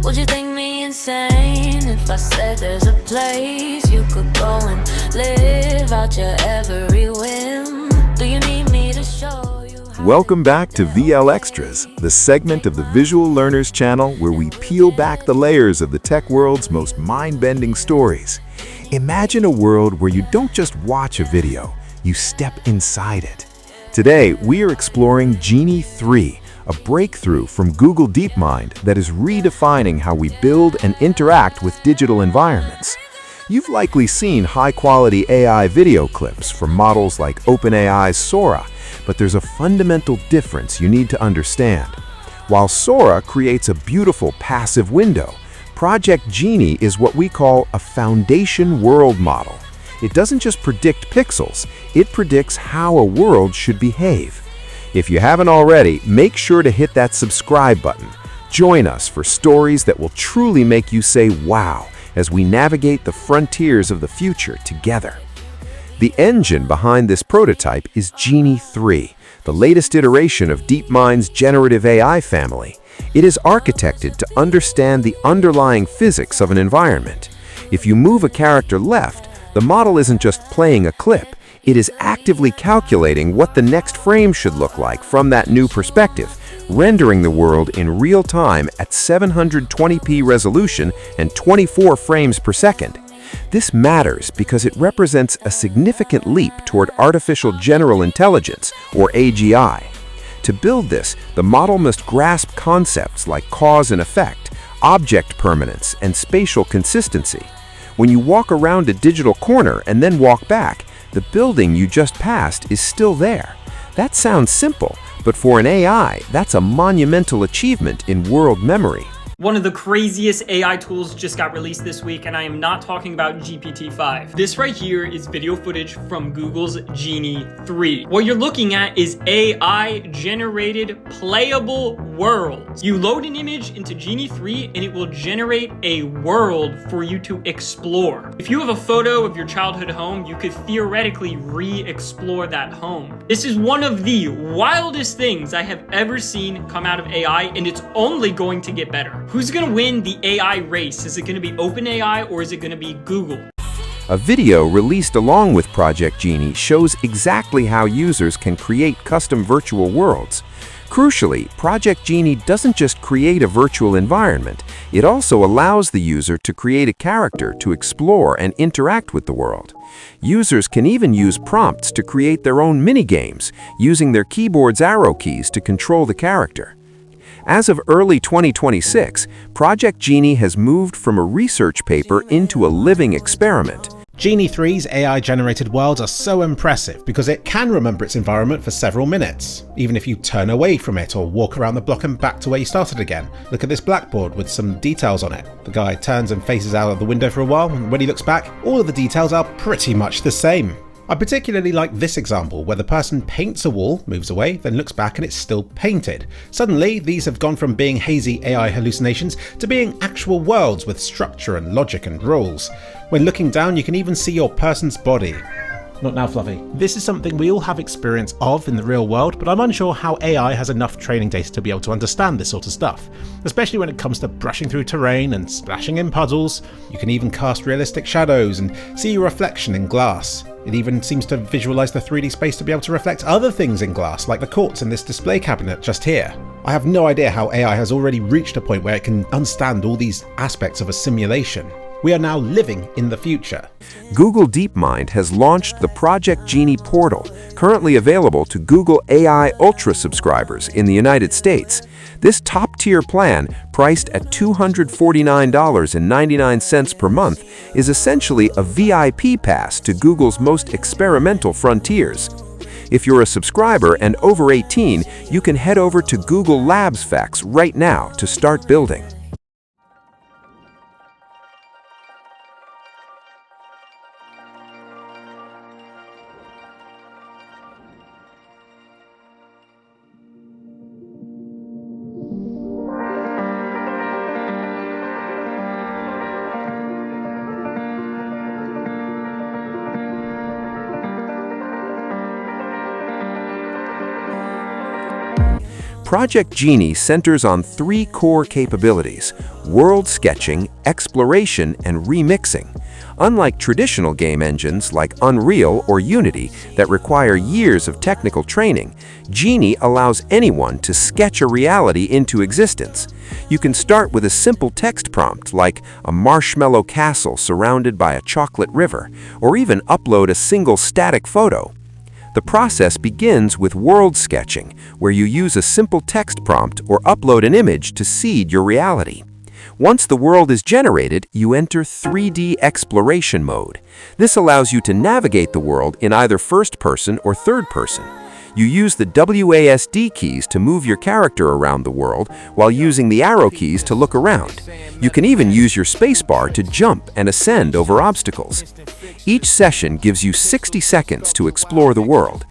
Would you think me insane if I said there's a place you could go and live out your every whim? Do you need me to show you how? Welcome back to VL Extras, the segment of the Visual Learners channel where we peel back the layers of the tech world's most mind-bending stories. Imagine a world where you don't just watch a video, you step inside it. Today, we are exploring Genie 3, a breakthrough from Google DeepMind that is redefining how we build and interact with digital environments. You've likely seen high-quality AI video clips from models like OpenAI's Sora, but there's a fundamental difference you need to understand. While Sora creates a beautiful passive window, Project Genie is what we call a foundation world model. It doesn't just predict pixels, it predicts how a world should behave. If you haven't already, make sure to hit that subscribe button. Join us for stories that will truly make you say wow as we navigate the frontiers of the future together. The engine behind this prototype is Genie 3, the latest iteration of DeepMind's generative AI family. It is architected to understand the underlying physics of an environment. If you move a character left, the model isn't just playing a clip. It is actively calculating what the next frame should look like from that new perspective, rendering the world in real time at 720p resolution and 24 frames per second. This matters because it represents a significant leap toward artificial general intelligence, or AGI. To build this, the model must grasp concepts like cause and effect, object permanence, and spatial consistency. When you walk around a digital corner and then walk back, the building you just passed is still there. That sounds simple, but for an AI, that's a monumental achievement in world memory. One of the craziest AI tools just got released this week, and I am not talking about GPT-5. This right here is video footage from Google's Genie 3. What you're looking at is AI-generated playable worlds. You load an image into Genie 3, and it will generate a world for you to explore. If you have a photo of your childhood home, you could theoretically re-explore that home. This is one of the wildest things I have ever seen come out of AI, and it's only going to get better. Who's going to win the AI race? Is it going to be OpenAI or is it going to be Google? A video released along with Project Genie shows exactly how users can create custom virtual worlds. Crucially, Project Genie doesn't just create a virtual environment, it also allows the user to create a character to explore and interact with the world. Users can even use prompts to create their own mini-games, using their keyboard's arrow keys to control the character. As of early 2026, Project Genie has moved from a research paper into a living experiment. Genie 3's AI-generated worlds are so impressive because it can remember its environment for several minutes, even if you turn away from it or walk around the block and back to where you started again. Look at this blackboard with some details on it. The guy turns and faces out of the window for a while, and when he looks back, all of the details are pretty much the same. I particularly like this example, where the person paints a wall, moves away, then looks back and it's still painted. Suddenly, these have gone from being hazy AI hallucinations to being actual worlds with structure and logic and rules. When looking down, you can even see your person's body. Not now, Fluffy. This is something we all have experience of in the real world, but I'm unsure how AI has enough training data to be able to understand this sort of stuff, especially when it comes to brushing through terrain and splashing in puddles. You can even cast realistic shadows and see your reflection in glass. It even seems to visualize the 3D space to be able to reflect other things in glass, like the quartz in this display cabinet just here. I have no idea how AI has already reached a point where it can understand all these aspects of a simulation. We are now living in the future. Google DeepMind has launched the Project Genie portal, currently available to Google AI Ultra subscribers in the United States. This top-tier plan, priced at $249.99 per month, is essentially a VIP pass to Google's most experimental frontiers. If you're a subscriber and over 18, you can head over to Google Labs Facts right now to start building. Project Genie centers on three core capabilities: world sketching, exploration, and remixing. Unlike traditional game engines like Unreal or Unity that require years of technical training, Genie allows anyone to sketch a reality into existence. You can start with a simple text prompt like a marshmallow castle surrounded by a chocolate river, or even upload a single static photo. The process begins with world sketching, where you use a simple text prompt or upload an image to seed your reality. Once the world is generated, you enter 3D exploration mode. This allows you to navigate the world in either first person or third person. You use the WASD keys to move your character around the world while using the arrow keys to look around. You can even use your spacebar to jump and ascend over obstacles. Each session gives you 60 seconds to explore the world.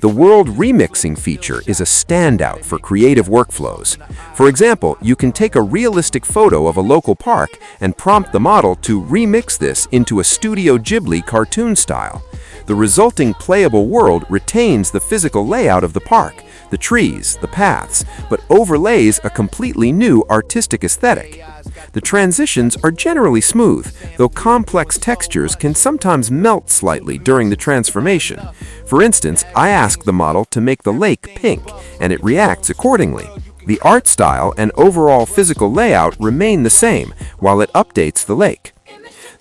The world remixing feature is a standout for creative workflows. For example, you can take a realistic photo of a local park and prompt the model to remix this into a Studio Ghibli cartoon style. The resulting playable world retains the physical layout of the park, the trees, the paths, but overlays a completely new artistic aesthetic. The transitions are generally smooth, though complex textures can sometimes melt slightly during the transformation. For instance, I ask the model to make the lake pink, and it reacts accordingly. The art style and overall physical layout remain the same while it updates the lake.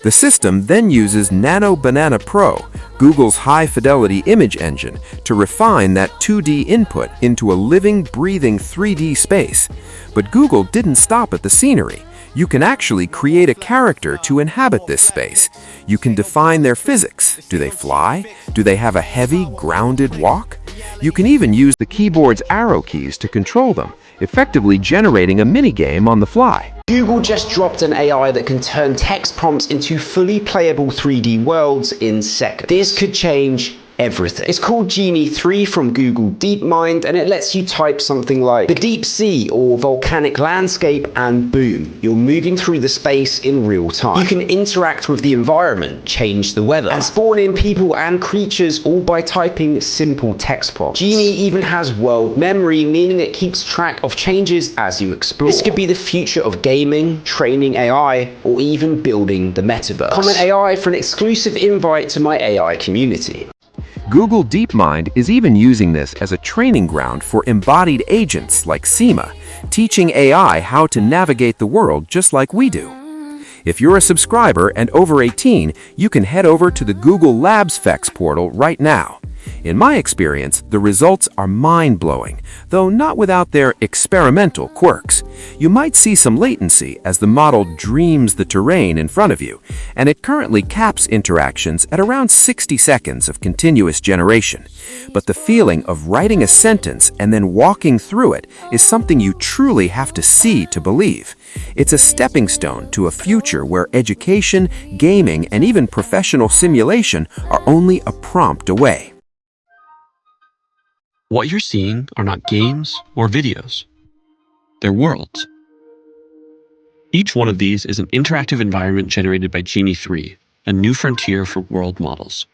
The system then uses Nano Banana Pro, Google's high-fidelity image engine, to refine that 2D input into a living, breathing 3D space. But Google didn't stop at the scenery. You can actually create a character to inhabit this space. You can define their physics. Do they fly? Do they have a heavy, grounded walk? You can even use the keyboard's arrow keys to control them, effectively generating a minigame on the fly. Google just dropped an AI that can turn text prompts into fully playable 3D worlds in seconds. This could change everything. It's called Genie 3 from Google DeepMind, and it lets you type something like the deep sea or volcanic landscape, and boom, you're moving through the space in real time. You can interact with the environment, change the weather, and spawn in people and creatures all by typing simple text prompts. Genie even has world memory, meaning it keeps track of changes as you explore. This could be the future of gaming, training AI, or even building the metaverse. Comment AI for an exclusive invite to my AI community. Google DeepMind is even using this as a training ground for embodied agents like Seema, teaching AI how to navigate the world just like we do. If you're a subscriber and over 18, you can head over to the Google Labs Specs portal right now. In my experience, the results are mind-blowing, though not without their experimental quirks. You might see some latency as the model dreams the terrain in front of you, and it currently caps interactions at around 60 seconds of continuous generation. But the feeling of writing a sentence and then walking through it is something you truly have to see to believe. It's a stepping stone to a future where education, gaming, and even professional simulation are only a prompt away. What you're seeing are not games or videos. They're worlds. Each one of these is an interactive environment generated by Genie 3, a new frontier for world models.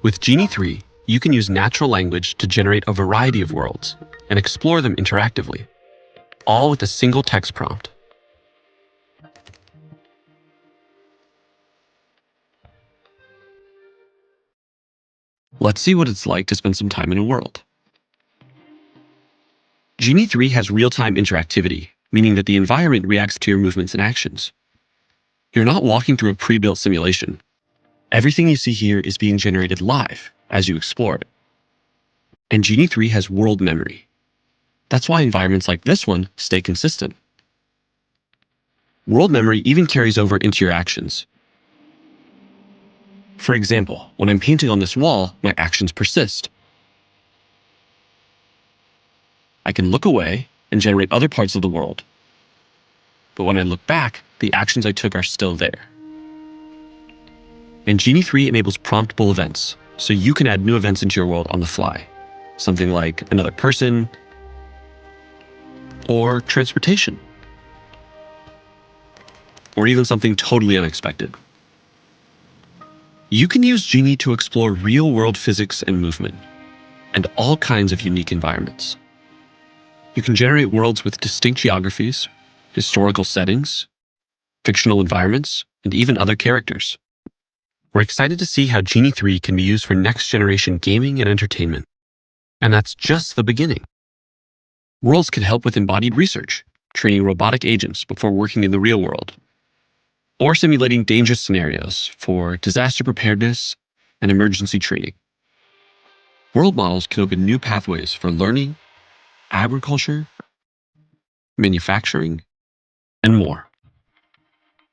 With Genie 3, you can use natural language to generate a variety of worlds and explore them interactively, all with a single text prompt. Let's see what it's like to spend some time in a world. Genie 3 has real-time interactivity, meaning that the environment reacts to your movements and actions. You're not walking through a pre-built simulation. Everything you see here is being generated live as you explore it. And Genie 3 has world memory. That's why environments like this one stay consistent. World memory even carries over into your actions. For example, when I'm painting on this wall, my actions persist. I can look away and generate other parts of the world. But when I look back, the actions I took are still there. And Genie 3 enables promptable events, so you can add new events into your world on the fly. Something like another person, or transportation, or even something totally unexpected. You can use Genie to explore real-world physics and movement, and all kinds of unique environments. You can generate worlds with distinct geographies, historical settings, fictional environments, and even other characters. We're excited to see how Genie 3 can be used for next-generation gaming and entertainment. And that's just the beginning. Worlds can help with embodied research, training robotic agents before working in the real world, or simulating dangerous scenarios for disaster preparedness and emergency training. World models can open new pathways for learning, agriculture, manufacturing, and more.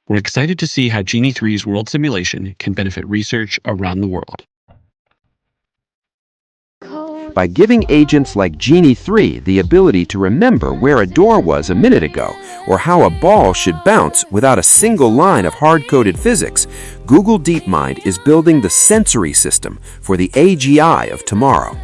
We're excited to see how Genie 3's world simulation can benefit research around the world. By giving agents like Genie 3 the ability to remember where a door was a minute ago, or how a ball should bounce without a single line of hard-coded physics, Google DeepMind is building the sensory system for the AGI of tomorrow.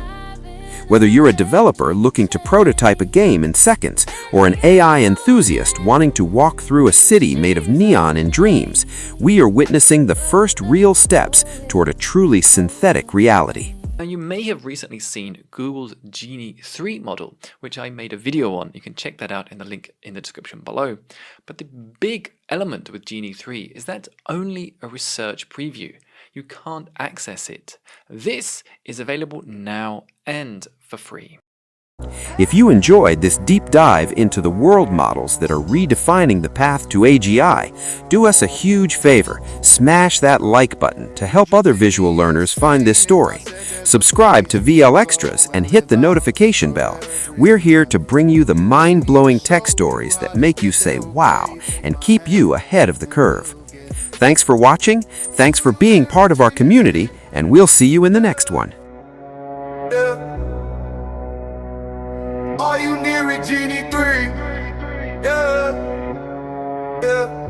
Whether you're a developer looking to prototype a game in seconds, or an AI enthusiast wanting to walk through a city made of neon and dreams, we are witnessing the first real steps toward a truly synthetic reality. Now, you may have recently seen Google's Genie 3 model, which I made a video on. You can check that out in the link in the description below. But the big element with Genie 3 is that it's only a research preview. You can't access it. This is available now and for free. If you enjoyed this deep dive into the world models that are redefining the path to AGI, do us a huge favor, smash that like button to help other visual learners find this story. Subscribe to VL Extras and hit the notification bell. We're here to bring you the mind-blowing tech stories that make you say wow and keep you ahead of the curve. Thanks for watching, thanks for being part of our community, and we'll see you in the next one. Are you near it, Genie 3? Yeah.